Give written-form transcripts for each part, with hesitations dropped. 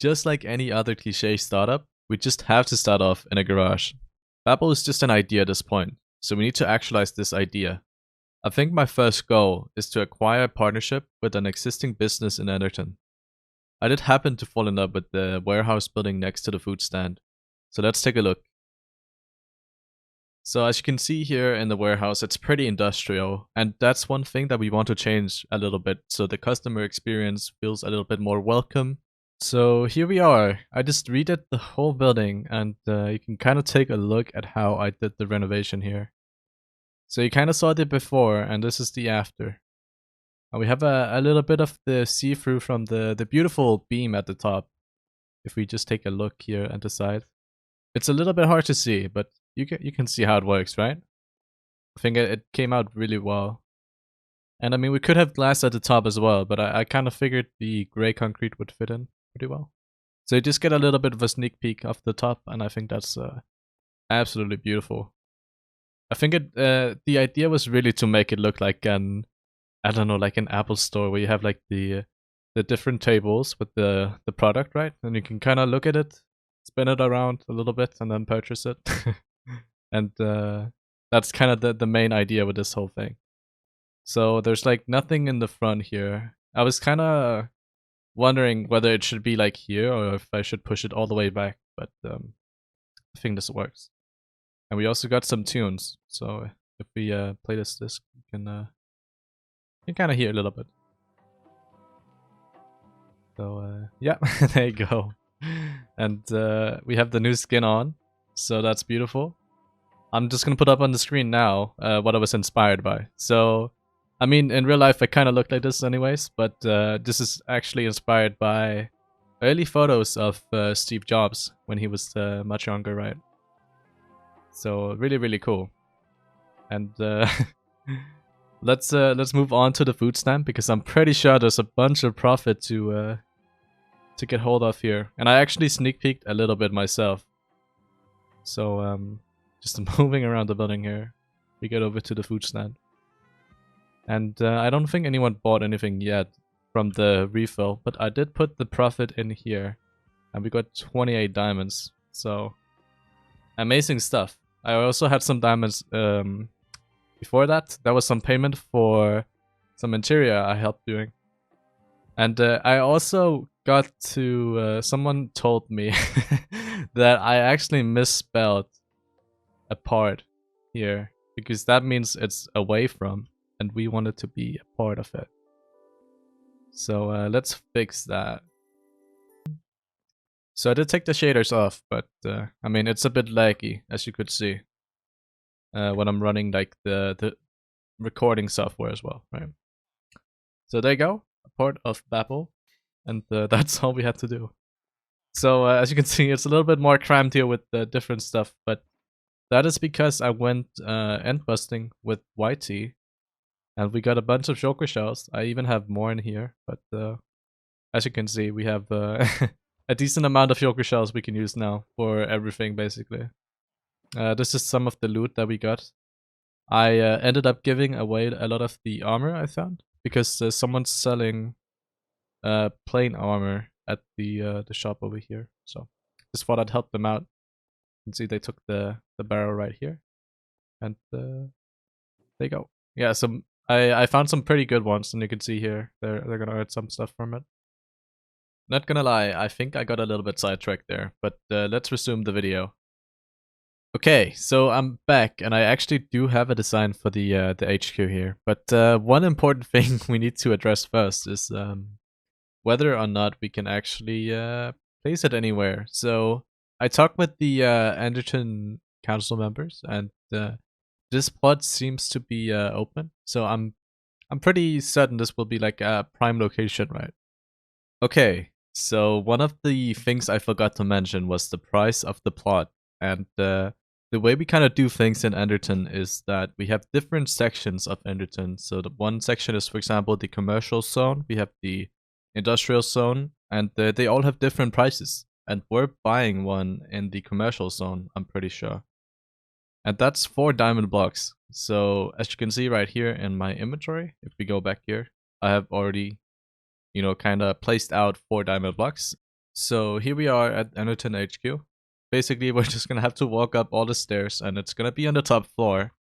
just like any other cliche startup, we just have to start off in a garage. Bapple is just an idea at this point, so we need to actualize this idea. I think my first goal is to acquire a partnership with an existing business in Enderton. I did happen to fall in love with the warehouse building next to the food stand, so let's take a look. So as you can see here in the warehouse, it's pretty industrial, and that's one thing that we want to change a little bit so the customer experience feels a little bit more welcome. So here we are. I just redid the whole building, and you can kind of take a look at how I did the renovation here. So you kind of saw it before, and this is the after. And we have a little bit of the see-through from the beautiful beam at the top. If we just take a look here at the side. It's a little bit hard to see, but you can see how it works, right? I think it came out really well. And I mean, we could have glass at the top as well, but I kind of figured the gray concrete would fit in pretty well. So you just get a little bit of a sneak peek of the top, and I think that's absolutely beautiful. I think the idea was really to make it look like an, I don't know, like an Apple Store where you have like the different tables with the product, right? And you can kind of look at it, spin it around a little bit, and then purchase it. And that's kind of the main idea with this whole thing. So there's like nothing in the front here. I was kind of wondering whether it should be like here or if I should push it all the way back, but I think this works. And we also got some tunes, so if we play this disc, you can kind of hear a little bit. So yeah, there you go. And we have the new skin on, so that's beautiful. I'm just gonna put up on the screen now what I was inspired by. So, I mean, in real life I kind of look like this anyways, but this is actually inspired by early photos of Steve Jobs when he was much younger, right? So really, really cool. And let's move on to the food stand, because I'm pretty sure there's a bunch of profit to get hold of here. And I actually sneak peeked a little bit myself. So just moving around the building here, we get over to the food stand. And I don't think anyone bought anything yet from the refill, but I did put the profit in here, and we got 28 diamonds. So amazing stuff. I also had some diamonds before that. That was some payment for some interior I helped doing. And I also got to, someone told me that I actually misspelled a part here, because that means it's away from, and we want it to be a part of it. So let's fix that. So I did take the shaders off, but I mean, it's a bit laggy, as you could see, when I'm running like the recording software as well, right? So there you go, a part of Bapple, and that's all we had to do. So as you can see, it's a little bit more crammed here with the different stuff, but that is because I went end busting with YT, and we got a bunch of shulker shells. I even have more in here, but as you can see, we have a decent amount of shulker shells we can use now for everything, basically. This is some of the loot that we got. I ended up giving away a lot of the armor I found, because someone's selling plain armor at the shop over here. So just thought I'd help them out. You can see they took the barrel right here, and there you go. Yeah, so I found some pretty good ones, and you can see here they're gonna earn some stuff from it. Not gonna lie, I think I got a little bit sidetracked there, but let's resume the video. Okay, so I'm back, and I actually do have a design for the HQ here. But one important thing we need to address first is whether or not we can actually place it anywhere. So I talked with the Enderton council members, and this plot seems to be open. So I'm pretty certain this will be like a prime location, right? Okay, so one of the things I forgot to mention was the price of the plot, and the way we kind of do things in Enderton is that we have different sections of Enderton. So the one section is, for example, the commercial zone. We have the industrial zone, and they all have different prices. And we're buying one in the commercial zone, I'm pretty sure. And that's 4 diamond blocks. So as you can see right here in my inventory, if we go back here, I have already, you know, kind of placed out 4 diamond blocks. So here we are at Enderton HQ. Basically, we're just gonna have to walk up all the stairs, and it's gonna be on the top floor.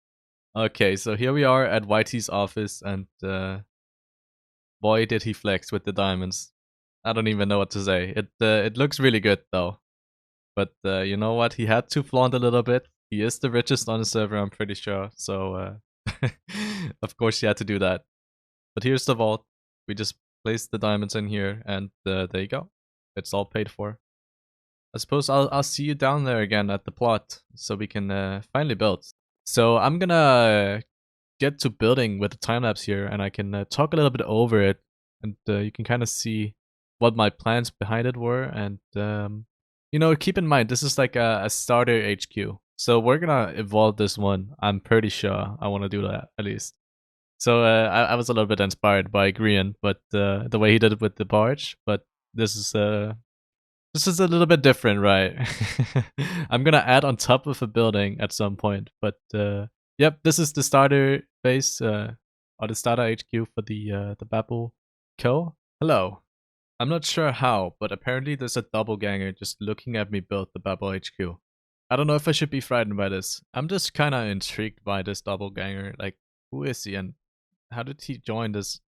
Okay, so here we are at YT's office, and boy did he flex with the diamonds. I don't even know what to say. It looks really good though. But you know what? He had to flaunt a little bit. He is the richest on the server, I'm pretty sure. So of course he had to do that. But here's the vault. We just placed the diamonds in here, and there you go. It's all paid for. I suppose I'll see you down there again at the plot, so we can finally build. So I'm gonna get to building with the time lapse here, and I can talk a little bit over it, and you can kind of see what my plans behind it were. And you know, keep in mind this is like a starter HQ, so we're gonna evolve this one. I'm pretty sure I want to do that at least. So I was a little bit inspired by Grian, but the way he did it with the barge. But this is a little bit different, right? I'm gonna add on top of a building at some point, but yep, this is the starter base, or the starter HQ for the Bapple Co. Hello. I'm not sure how, but apparently there's a doppelganger just looking at me build the Bapple HQ. I don't know if I should be frightened by this. I'm just kind of intrigued by this doppelganger. Like, who is he and how did he join this?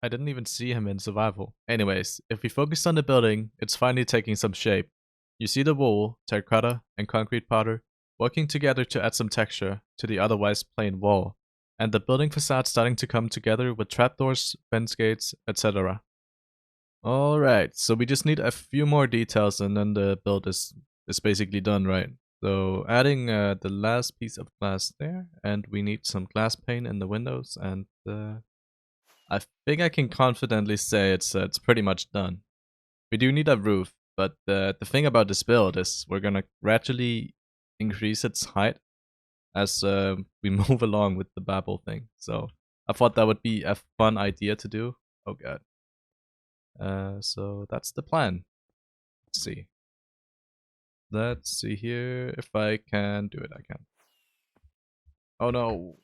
I didn't even see him in survival. Anyways, if we focus on the building, it's finally taking some shape. You see the wool, terracotta, and concrete powder working together to add some texture to the otherwise plain wall, and the building facade starting to come together with trapdoors, fence gates, etc. Alright, so we just need a few more details and then the build is basically done, right? So adding the last piece of glass there, and we need some glass pane in the windows, and I think I can confidently say it's pretty much done. We do need a roof, but the thing about this build is we're gonna gradually increase its height as we move along with the Bapple thing. So I thought that would be a fun idea to do. Oh god. So that's the plan. Let's see. Let's see here if I can do it. I can. Oh no.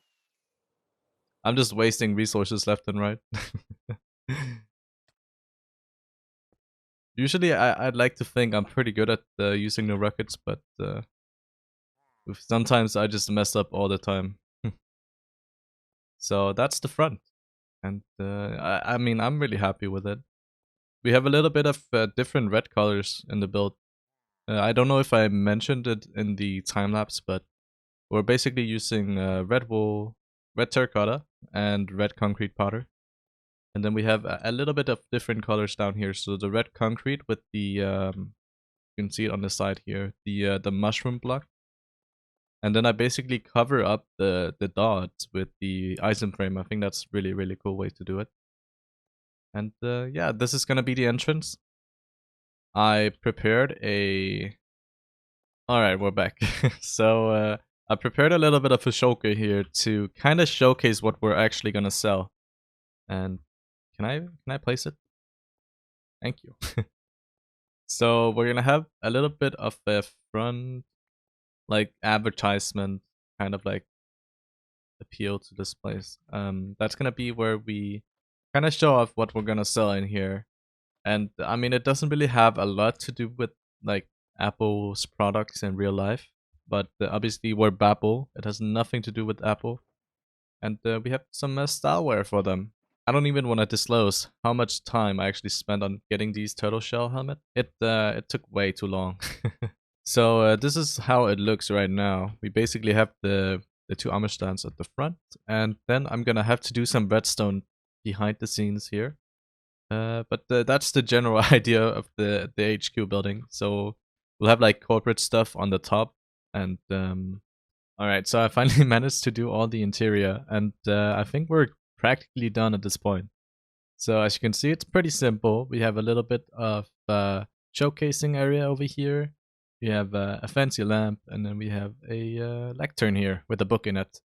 I'm just wasting resources left and right. Usually I'd like to think I'm pretty good at using the rockets, but sometimes I just mess up all the time. So that's the front. And I mean, I'm really happy with it. We have a little bit of different red colors in the build. I don't know if I mentioned it in the time lapse, but we're basically using red wool, red terracotta, and red concrete powder. And then we have a little bit of different colors down here. So the red concrete with the, you can see it on the side here, the mushroom block. And then I basically cover up the dots with the isoprene. I think that's really, really cool way to do it. And yeah, this is gonna be the entrance. I prepared a... Alright, we're back. So I prepared a little bit of a showcase here to kind of showcase what we're actually gonna sell. And can I place it? Thank you. So we're gonna have a little bit of a front, like, advertisement, kind of like appeal to this place. That's gonna be where we kind of show off what we're gonna sell in here. And I mean, it doesn't really have a lot to do with like Apple's products in real life, but obviously we're Bapple. It has nothing to do with Apple, and we have some styleware for them. I don't even want to disclose how much time I actually spent on getting these turtle shell helmet. It took way too long. So this is how it looks right now. We basically have the two armor stands at the front, and then I'm gonna have to do some redstone behind the scenes here. But that's the general idea of the HQ building. So we'll have like corporate stuff on the top, and alright, so I finally managed to do all the interior, and I think we're practically done at this point. So as you can see, it's pretty simple. We have a little bit of showcasing area over here. We have a fancy lamp, and then we have a lectern here with a book in it.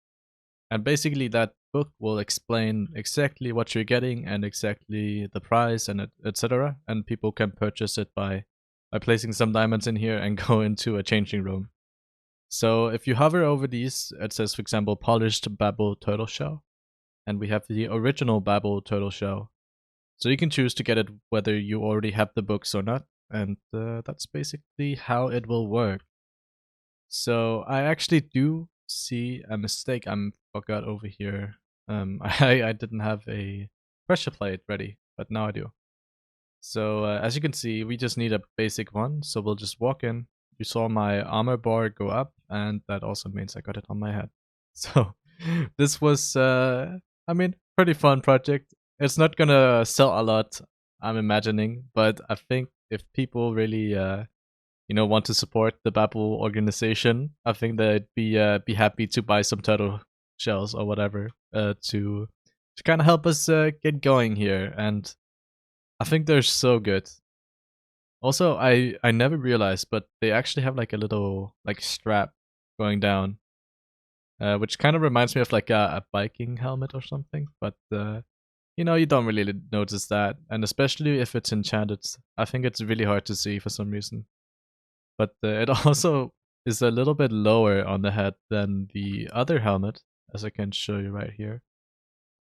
And basically that book will explain exactly what you're getting and exactly the price and etc. And people can purchase it by placing some diamonds in here and go into a changing room. So if you hover over these, it says, for example, polished Bapple turtle shell. And we have the original Bapple turtle shell. So you can choose to get it whether you already have the books or not. and that's basically how it will work. So I actually do see a mistake. I'm forgot over here. I didn't have a pressure plate ready, but now I do. So as you can see, we just need a basic one. So we'll just walk in. You saw my armor bar go up, and that also means I got it on my head. So this was, I mean, pretty fun project. It's not gonna sell a lot, I'm imagining, but I think if people really, want to support the Bapple organization, I think they'd be happy to buy some turtle shells or whatever to kind of help us get going here. And I think they're so good. Also, I never realized, but they actually have like a little like strap going down, which kind of reminds me of like a biking helmet or something. But you don't really notice that, and especially if it's enchanted, I think it's really hard to see for some reason. But it also is a little bit lower on the head than the other helmet, as I can show you right here.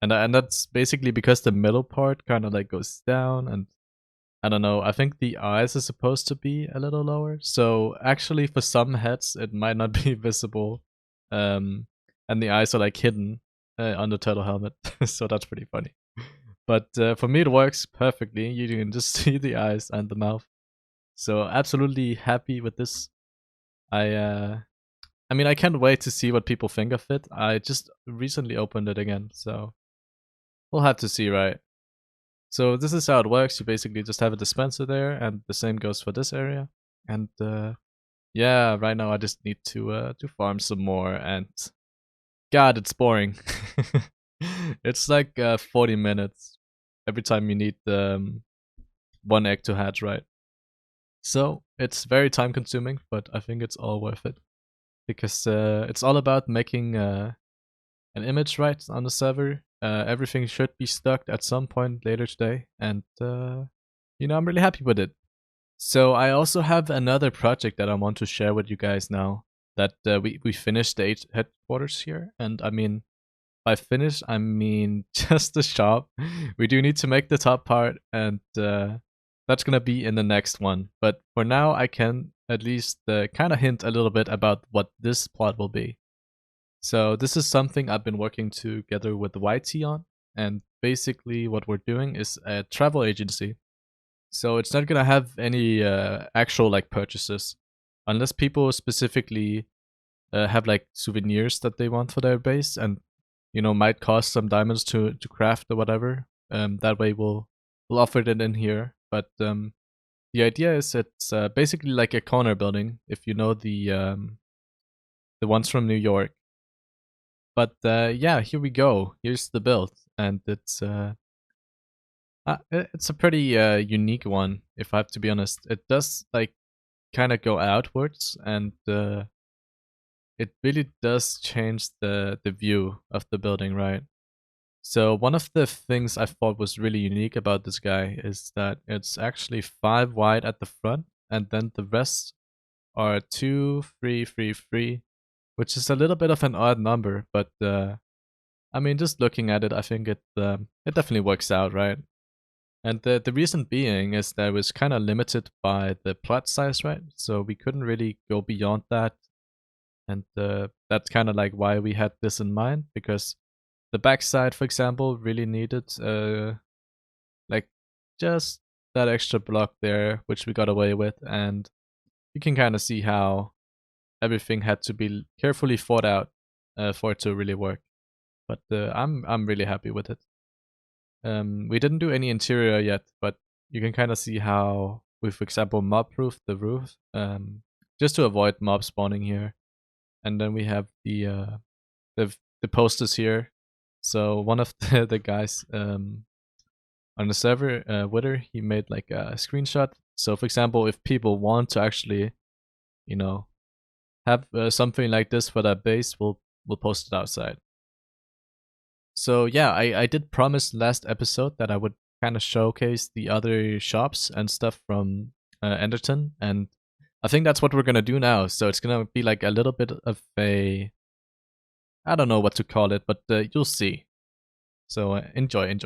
And that's basically because the middle part kind of like goes down, and I don't know, I think the eyes are supposed to be a little lower. So actually for some heads it might not be visible. And the eyes are like hidden on the turtle helmet. So that's pretty funny. But for me it works perfectly. You can just see the eyes and the mouth. So absolutely happy with this. I mean, I can't wait to see what people think of it. I just recently opened it again, so we'll have to see, right? So this is how it works. You basically just have a dispenser there, and the same goes for this area. And yeah, right now I just need to farm some more, and God, it's boring. It's like 40 minutes every time you need one egg to hatch, right? So it's very time consuming, but I think it's all worth it because it's all about making an image right on the server. Everything should be stuck at some point later today, and I'm really happy with it. So I also have another project that I want to share with you guys now. That we finished the headquarters here, and I mean, by finished I mean just the shop. We do need to make the top part, and that's gonna be in the next one. But for now, I can at least kind of hint a little bit about what this plot will be. So this is something I've been working together with YT on, and basically what we're doing is a travel agency. So it's not gonna have any actual like purchases, unless people specifically have like souvenirs that they want for their base, and might cost some diamonds to craft or whatever. That way we'll offer it in here. But the idea is it's basically like a corner building, if you know the ones from New York. But yeah, here we go. Here's the build, and it's a pretty unique one, if I have to be honest. It does like kind of go outwards, and it really does change the view of the building, right? So one of the things I thought was really unique about this guy is that it's actually 5 wide at the front, and then the rest are 2, 3, 3, 3, which is a little bit of an odd number, but I mean, just looking at it, I think it definitely works out, right? And the reason being is that it was kind of limited by the plot size, right? So we couldn't really go beyond that, and that's kind of like why we had this in mind, because the backside, for example, really needed like just that extra block there, which we got away with, and you can kind of see how everything had to be carefully thought out for it to really work. But I'm really happy with it. We didn't do any interior yet, but you can kind of see how we, for example, mob-proofed the roof, just to avoid mob spawning here. And then we have the posters here. So one of the guys on the server, Witter, he made like a screenshot. So for example, if people want to actually, have something like this for their base, we'll post it outside. So yeah, I did promise last episode that I would kind of showcase the other shops and stuff from Enderton, and I think that's what we're gonna do now. So it's gonna be like a little bit of a, I don't know what to call it, but you'll see. So enjoy.